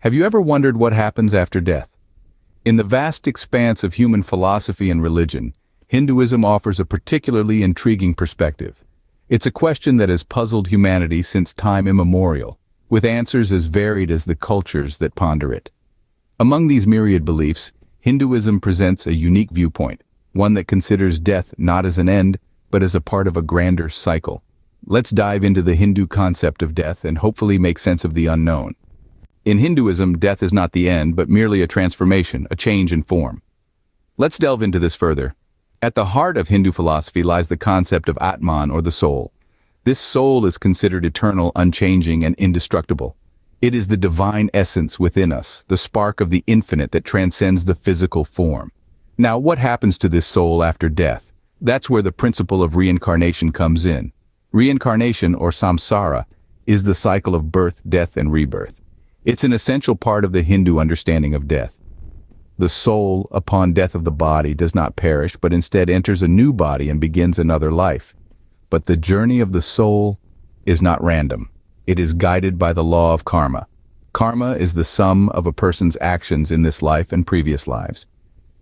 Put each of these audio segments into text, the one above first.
Have you ever wondered what happens after death? In the vast expanse of human philosophy and religion, Hinduism offers a particularly intriguing perspective. It's a question that has puzzled humanity since time immemorial, with answers as varied as the cultures that ponder it. Among these myriad beliefs, Hinduism presents a unique viewpoint, one that considers death not as an end, but as a part of a grander cycle. Let's dive into the Hindu concept of death and hopefully make sense of the unknown. In Hinduism, death is not the end, but merely a transformation, a change in form. Let's delve into this further. At the heart of Hindu philosophy lies the concept of Atman, or the soul. This soul is considered eternal, unchanging, and indestructible. It is the divine essence within us, the spark of the infinite that transcends the physical form. Now, what happens to this soul after death? That's where the principle of reincarnation comes in. Reincarnation, or samsara, is the cycle of birth, death, and rebirth. It's an essential part of the Hindu understanding of death. The soul, upon death of the body, does not perish, but instead enters a new body and begins another life. But the journey of the soul is not random. It is guided by the law of karma. Karma is the sum of a person's actions in this life and previous lives.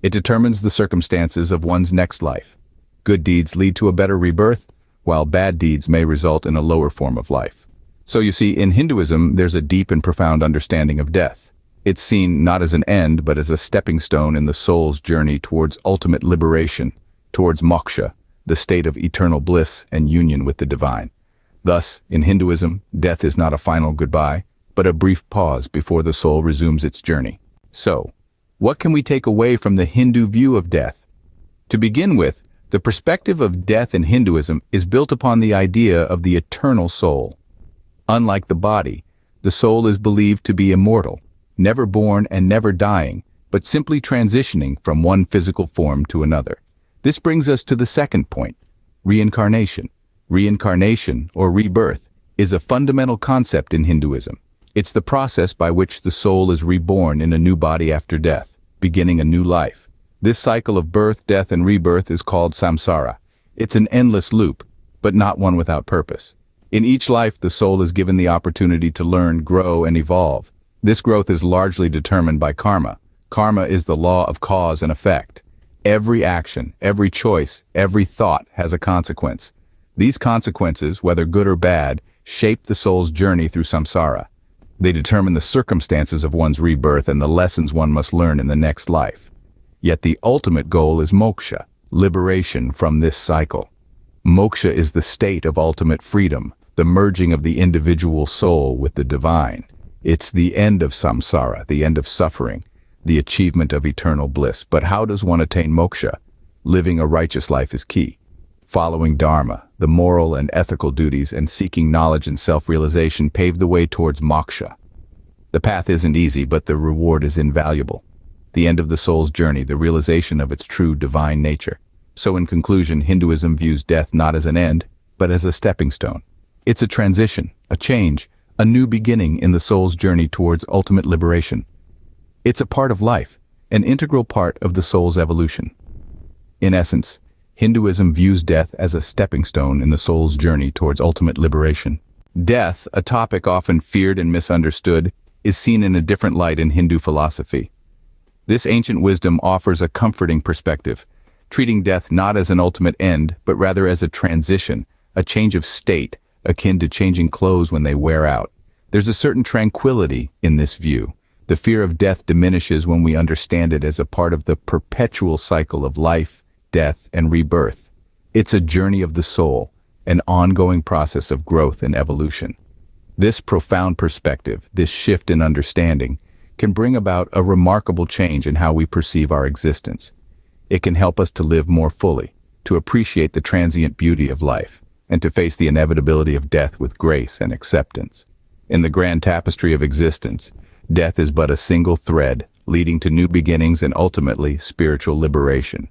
It determines the circumstances of one's next life. Good deeds lead to a better rebirth, while bad deeds may result in a lower form of life. So you see, in Hinduism, there's a deep and profound understanding of death. It's seen not as an end, but as a stepping stone in the soul's journey towards ultimate liberation, towards moksha, the state of eternal bliss and union with the divine. Thus, in Hinduism, death is not a final goodbye, but a brief pause before the soul resumes its journey. So, what can we take away from the Hindu view of death? To begin with, the perspective of death in Hinduism is built upon the idea of the eternal soul. Unlike the body, the soul is believed to be immortal, never born and never dying, but simply transitioning from one physical form to another. This brings us to the second point, reincarnation. Reincarnation, or rebirth, is a fundamental concept in Hinduism. It's the process by which the soul is reborn in a new body after death, beginning a new life. This cycle of birth, death, and rebirth is called samsara. It's an endless loop, but not one without purpose. In each life, the soul is given the opportunity to learn, grow, and evolve. This growth is largely determined by karma. Karma is the law of cause and effect. Every action, every choice, every thought has a consequence. These consequences, whether good or bad, shape the soul's journey through samsara. They determine the circumstances of one's rebirth and the lessons one must learn in the next life. Yet the ultimate goal is moksha, liberation from this cycle. Moksha is the state of ultimate freedom, the merging of the individual soul with the divine. It's the end of samsara, the end of suffering, the achievement of eternal bliss. But how does one attain moksha? Living a righteous life is key. Following dharma, the moral and ethical duties, and seeking knowledge and self-realization pave the way towards moksha. The path isn't easy, but the reward is invaluable. The end of the soul's journey, the realization of its true divine nature. So in conclusion, Hinduism views death not as an end, but as a stepping stone. It's a transition, a change, a new beginning in the soul's journey towards ultimate liberation. It's a part of life, an integral part of the soul's evolution. In essence, Hinduism views death as a stepping stone in the soul's journey towards ultimate liberation. Death, a topic often feared and misunderstood, is seen in a different light in Hindu philosophy. This ancient wisdom offers a comforting perspective, treating death not as an ultimate end, but rather as a transition, a change of state, akin to changing clothes when they wear out. There's a certain tranquility in this view. The fear of death diminishes when we understand it as a part of the perpetual cycle of life, death, and rebirth. It's a journey of the soul, an ongoing process of growth and evolution. This profound perspective, this shift in understanding, can bring about a remarkable change in how we perceive our existence. It can help us to live more fully, to appreciate the transient beauty of life, and to face the inevitability of death with grace and acceptance. In the grand tapestry of existence, death is but a single thread, leading to new beginnings and ultimately spiritual liberation.